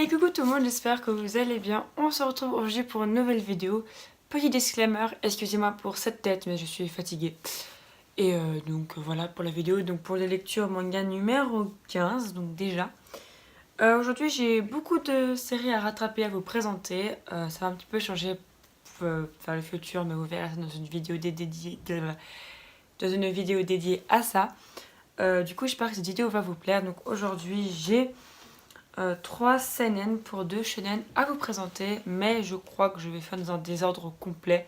Hey, coucou tout le monde, j'espère que vous allez bien. On se retrouve aujourd'hui pour une nouvelle vidéo. Petit disclaimer, excusez-moi pour cette tête, mais je suis fatiguée. Et donc voilà pour la vidéo, donc pour les lectures manga numéro 15, donc déjà. Aujourd'hui j'ai beaucoup de séries à rattraper, à vous présenter. Ça va un petit peu changer vers le futur, mais vous verrez dans une vidéo dédiée à ça. Du coup j'espère que cette vidéo va vous plaire. Donc aujourd'hui j'ai 3 seinen pour 2 shonen à vous présenter, mais je crois que je vais faire dans un désordre complet.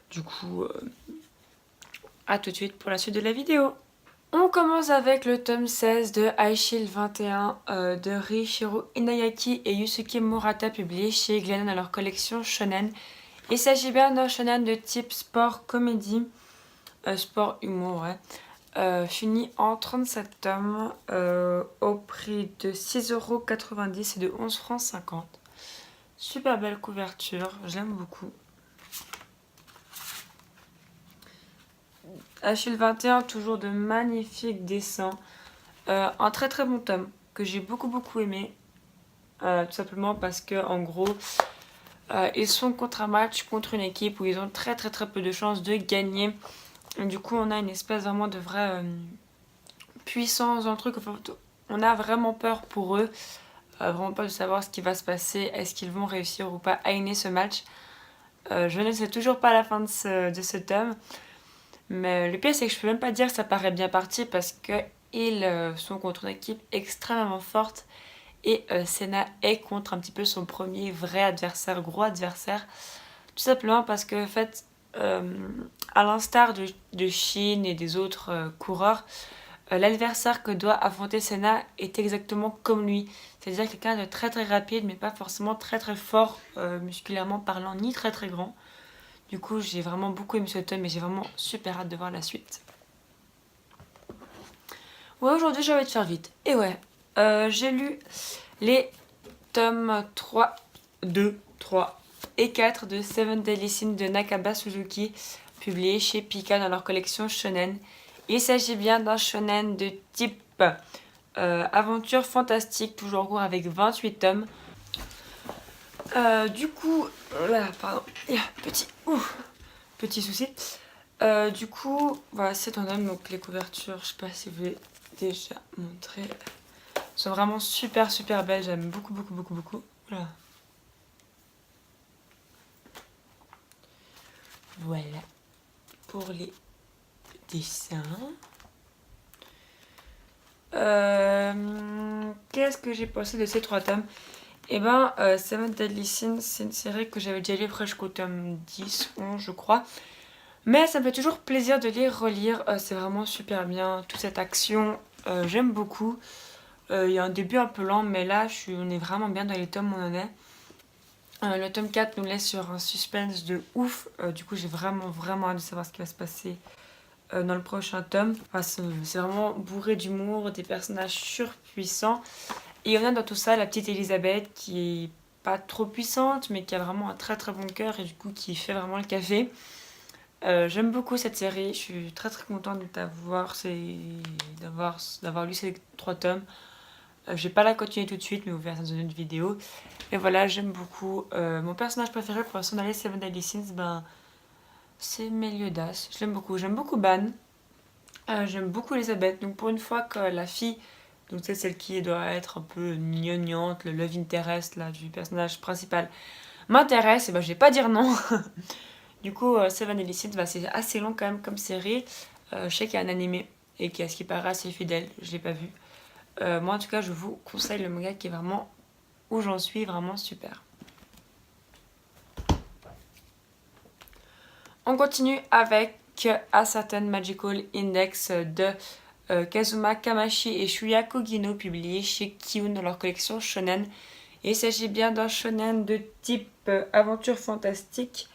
Du coup, à tout de suite pour la suite de la vidéo. On commence avec le tome 16 de High Shield 21 de Riichiro Inayaki et Yusuke Murata, publié chez Glénat dans leur collection shonen. Il s'agit bien d'un shonen de type sport comédie, sport humour, ouais. Fini en 37 tomes au prix de 6,90 € et de 11,50 €. Super belle couverture, j'aime beaucoup. Achille 21, toujours de magnifiques dessins. Un très très bon tome que j'ai beaucoup aimé. Tout simplement parce que en gros ils sont contre un match, contre une équipe où ils ont très peu de chances de gagner. Et du coup on a une espèce vraiment de vraie puissance dans le truc. Enfin, on a vraiment peur pour eux. Vraiment peur de savoir ce qui va se passer. Est-ce qu'ils vont réussir ou pas à gagner ce match. Je ne sais toujours pas la fin de ce tome. Mais le pire c'est que je peux même pas dire que ça paraît bien parti parce qu'ils sont contre une équipe extrêmement forte. Et Senna est contre un petit peu son premier vrai adversaire, gros adversaire. Tout simplement parce que en fait, à l'instar de Shin et des autres coureurs, l'adversaire que doit affronter Senna est exactement comme lui. C'est-à-dire quelqu'un de très rapide, mais pas forcément très fort musculairement parlant, ni très grand. Du coup, j'ai vraiment beaucoup aimé ce tome et j'ai vraiment super hâte de voir la suite. Ouais, aujourd'hui, je vais te faire vite. Et ouais, j'ai lu les tomes 2, 3 et 4 de Seven Deadly Sins de Nakaba Suzuki, publiés chez Pika dans leur collection shonen. Il s'agit bien d'un shonen de type aventure fantastique, toujours en cours avec 28 tomes. Du coup, pardon, petit souci. Du coup, voilà, c'est un homme, donc les couvertures, je sais pas si vous l'avez déjà montré. Elles sont vraiment super belles, j'aime beaucoup. Voilà. Voilà pour les dessins. Qu'est-ce que j'ai pensé de ces 3 tomes? Et ben, Seven Deadly Sins, c'est une série que j'avais déjà lu jusqu'au tome 10, 11 je crois. Mais ça me fait toujours plaisir de les relire, c'est vraiment super bien, toute cette action, j'aime beaucoup. Il y a un début un peu lent, mais là on est vraiment bien dans les tomes où on en est. Le tome 4 nous laisse sur un suspense de ouf, du coup j'ai vraiment hâte de savoir ce qui va se passer dans le prochain tome. Enfin, c'est vraiment bourré d'humour, des personnages surpuissants. Et on a dans tout ça la petite Elisabeth qui est pas trop puissante, mais qui a vraiment un très bon cœur et du coup qui fait vraiment le café. J'aime beaucoup cette série, je suis très contente d'avoir lu ces 3 tomes. Je vais pas la continuer tout de suite, mais vous verrez dans une autre vidéo. Et voilà, j'aime beaucoup. Mon personnage préféré pour l'instant dans les Seven Deadly Sins, c'est Meliodas. Je l'aime beaucoup. J'aime beaucoup Ban. J'aime beaucoup Elisabeth. Donc pour une fois que la fille, donc c'est celle qui doit être un peu gnognante, le love interest là, du personnage principal, m'intéresse, et je vais pas dire non. Du coup, Seven Deadly Sins, c'est assez long quand même comme série. Je sais qu'il y a un animé et qui est à ce qui paraît assez fidèle. Je l'ai pas vu. Moi en tout cas, je vous conseille le manga qui est vraiment où j'en suis, vraiment super. On continue avec A Certain Magical Index de Kazuma Kamashi et Shuya Kogino, publié chez Kiun dans leur collection shonen. Et il s'agit bien d'un shonen de type aventure fantastique,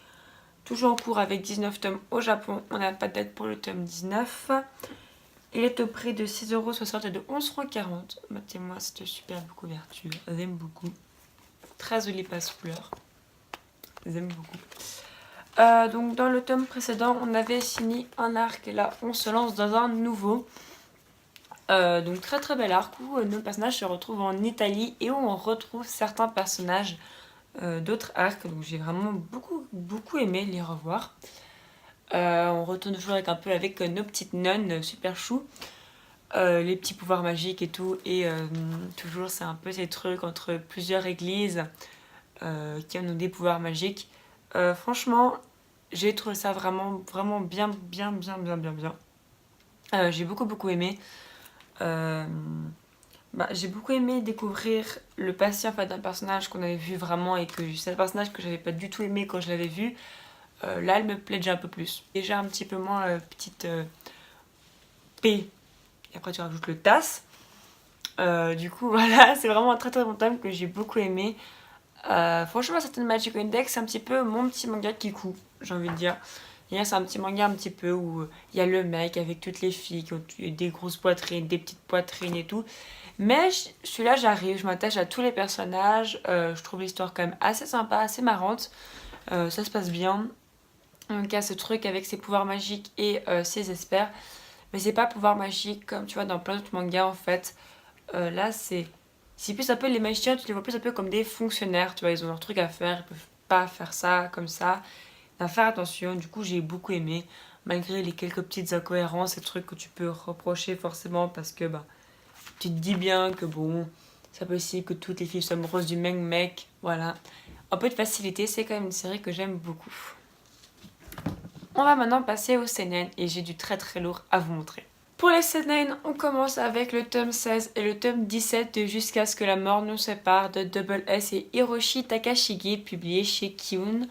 toujours en cours avec 19 tomes au Japon. On n'a pas de date pour le tome 19. Il est au prix de 6,60 € et de 11,40 €. Mettez-moi cette superbe couverture, j'aime beaucoup. Très jolie passe-couleur, j'aime beaucoup. Donc dans le tome précédent, on avait fini un arc et là on se lance dans un nouveau. Donc très très bel arc où nos personnages se retrouvent en Italie et où on retrouve certains personnages d'autres arcs. Donc j'ai vraiment beaucoup aimé les revoir. On retourne toujours avec nos petites nonnes super chou. Les petits pouvoirs magiques et tout. Et toujours c'est un peu ces trucs entre plusieurs églises qui ont des pouvoirs magiques. Franchement, j'ai trouvé ça vraiment bien. J'ai beaucoup aimé. Euh, j'ai beaucoup aimé découvrir le passé en fait, d'un personnage qu'on avait vu vraiment et que c'est un personnage que j'avais pas du tout aimé quand je l'avais vu. Là, elle me plaît déjà un peu plus. Déjà un petit peu moins petite P. Et après, tu rajoutes le TAS. Du coup, voilà, c'est vraiment un très bon tome que j'ai beaucoup aimé. Franchement, certaines Magic Index, c'est un petit peu mon petit manga Kikou, j'ai envie de dire. Et là, c'est un petit manga un petit peu où il y a le mec avec toutes les filles qui ont des grosses poitrines, des petites poitrines et tout. Mais celui-là, j'arrive, je m'attache à tous les personnages. Je trouve l'histoire quand même assez sympa, assez marrante. Ça se passe bien. Donc, il y a ce truc avec ses pouvoirs magiques et ses espères. Mais c'est pas pouvoir magique comme tu vois dans plein d'autres mangas en fait. Là, c'est plus un peu les magiciens, tu les vois plus un peu comme des fonctionnaires, tu vois, ils ont leur truc à faire, ils peuvent pas faire ça comme ça. À faire attention, du coup, j'ai beaucoup aimé, malgré les quelques petites incohérences et trucs que tu peux reprocher forcément parce que bah, tu te dis bien que bon, c'est possible que toutes les filles soient amoureuses du même mec, voilà. Un peu de facilité, c'est quand même une série que j'aime beaucoup. On va maintenant passer au seinen et j'ai du très lourd à vous montrer. Pour les seinen, on commence avec le tome 16 et le tome 17 de Jusqu'à ce que la mort nous sépare de Double S et Hiroshi Takashige, publié chez Kiun.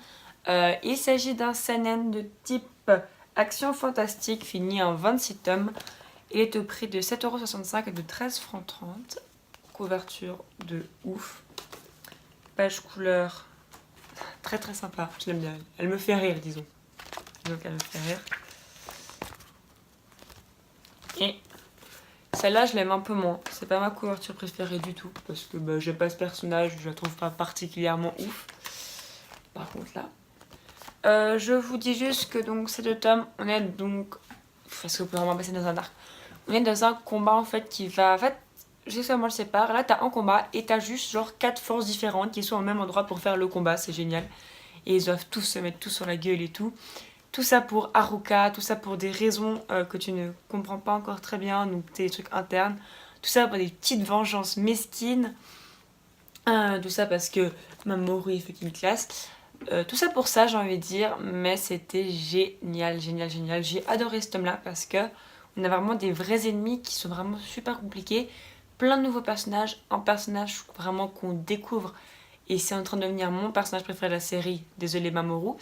Il s'agit d'un seinen de type action fantastique fini en 26 tomes. Il est au prix de 7,65€ et de 13,30 francs. Couverture de ouf. Page couleur très sympa, je l'aime bien. Elle me fait rire, disons. Donc elle me fait rire. Et celle-là, je l'aime un peu moins. C'est pas ma couverture préférée du tout. Parce que bah, j'aime pas ce personnage, je la trouve pas particulièrement ouf. Par contre, là. Je vous dis juste que donc ces deux tomes, on est donc. Parce qu'on peut vraiment passer dans un arc. On est dans un combat en fait qui va. En fait, je sais comment je le sépare. Là, t'as un combat et t'as juste genre 4 forces différentes qui sont au même endroit pour faire le combat. C'est génial. Et ils doivent tous se mettre tous sur la gueule et tout. Tout ça pour Haruka, tout ça pour des raisons que tu ne comprends pas encore très bien, donc c'est des trucs internes. Tout ça pour des petites vengeances mesquines. Tout ça parce que Mamoru il fait qu'il classe. Tout ça pour ça, j'ai envie de dire, mais c'était génial. J'ai adoré ce tome-là parce que on a vraiment des vrais ennemis qui sont vraiment super compliqués. Plein de nouveaux personnages, un personnage vraiment qu'on découvre et c'est en train de devenir mon personnage préféré de la série. Désolé Mamoru.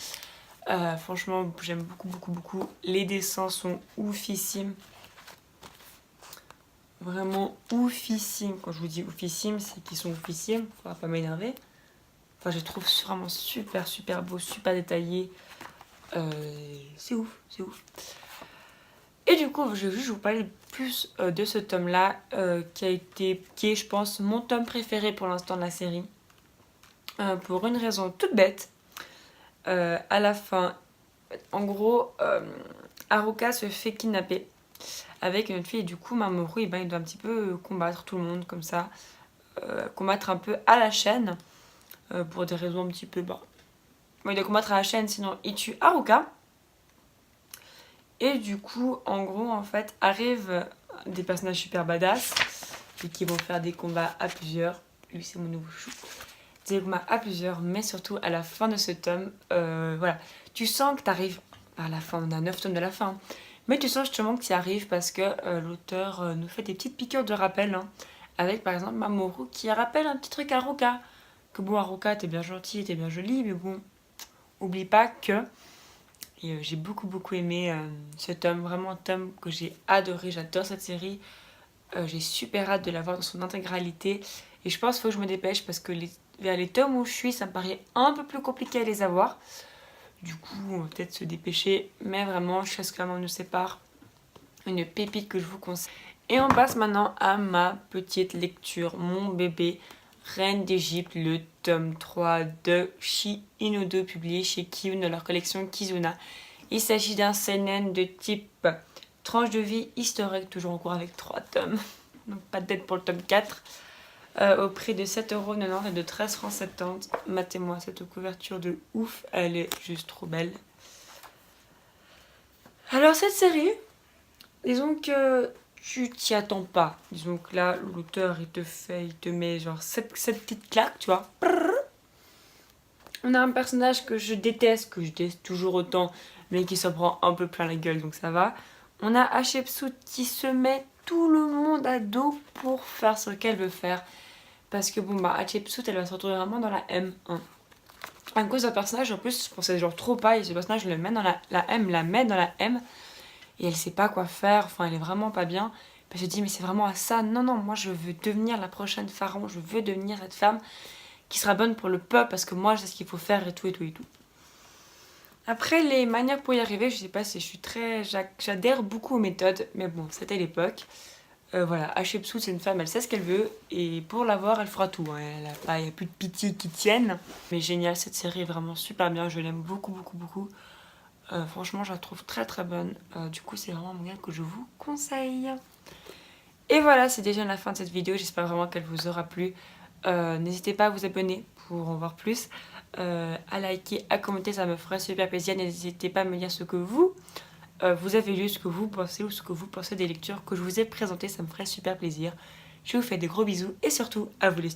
Franchement, j'aime beaucoup. Les dessins sont oufissimes. Vraiment oufissimes. Quand je vous dis oufissimes, c'est qu'ils sont oufissimes. Faudra pas m'énerver. Enfin, je les trouve vraiment super beau, super détaillé. C'est ouf. Et du coup, je vais juste vous parler plus de ce tome-là, qui est, je pense, mon tome préféré pour l'instant de la série. Pour une raison toute bête. À la fin, en gros, Haruka se fait kidnapper avec une autre fille et du coup Mamoru il doit un petit peu combattre tout le monde comme ça, combattre un peu à la chaîne pour des raisons un petit peu bon, il doit combattre à la chaîne sinon il tue Haruka et du coup en gros en fait arrivent des personnages super badass et qui vont faire des combats à plusieurs. Lui c'est mon nouveau chou. Des combats à plusieurs mais surtout à la fin de ce tome voilà, tu sens que t'arrives à la fin, on a 9 tomes de la fin. Mais tu sens justement que tu y arrives parce que l'auteur nous fait des petites piqûres de rappel. Hein, avec par exemple Mamoru qui rappelle un petit truc à Haruka. Que bon, Haruka, t'es bien gentil, t'es bien jolie, mais bon, oublie pas que. Et j'ai beaucoup aimé ce tome, vraiment un tome que j'ai adoré, j'adore cette série. J'ai super hâte de la voir dans son intégralité. Et je pense qu'il faut que je me dépêche parce que vers les tomes où je suis, ça me paraît un peu plus compliqué à les avoir. Du coup, on va peut-être se dépêcher. Mais vraiment, Jusqu'à ce que la mort nous sépare, une pépite que je vous conseille. Et on passe maintenant à ma petite lecture, mon bébé, Reine d'Égypte, le tome 3 de Shi Inodo, publié chez Kiun dans leur collection Kizuna. Il s'agit d'un seinen de type Tranche de vie historique, toujours en cours avec 3 tomes. Donc pas de dette pour le tome 4. Au prix de 7,90€ et de 13,70 €. Matez-moi cette couverture de ouf, elle est juste trop belle. Alors cette série, disons que tu t'y attends pas. Disons que là, l'auteur il te met genre cette petite claque, tu vois. On a un personnage que je déteste toujours autant, mais qui s'en prend un peu plein la gueule, donc ça va. On a Hatshepsut qui se met tout le monde à dos pour faire ce qu'elle veut faire. Parce que bon bah Hatshepsut elle va se retrouver vraiment dans la M1. À cause d'un personnage en plus je pensais genre trop pas et ce personnage je le mets dans la M, la met dans la M et elle sait pas quoi faire, enfin elle est vraiment pas bien. Bah, je dis mais c'est vraiment à ça, non moi je veux devenir la prochaine pharaon, je veux devenir cette femme qui sera bonne pour le peuple parce que moi je sais ce qu'il faut faire et tout et tout et tout. Après les manières pour y arriver, je sais pas si j'adhère beaucoup aux méthodes, mais bon c'était l'époque. Voilà, Hatshepsut c'est une femme, elle sait ce qu'elle veut et pour l'avoir elle fera tout, hein. Il n'y a plus de pitié qui tienne. Mais génial, cette série est vraiment super bien, je l'aime beaucoup. Franchement je la trouve très très bonne, du coup c'est vraiment un manga que je vous conseille. Et voilà, c'est déjà la fin de cette vidéo, j'espère vraiment qu'elle vous aura plu. N'hésitez pas à vous abonner pour en voir plus, à liker, à commenter, ça me ferait super plaisir. N'hésitez pas à me dire ce que vous avez lu, ce que vous pensez ou ce que vous pensez des lectures que je vous ai présentées, ça me ferait super plaisir. Je vous fais des gros bisous et surtout à vous les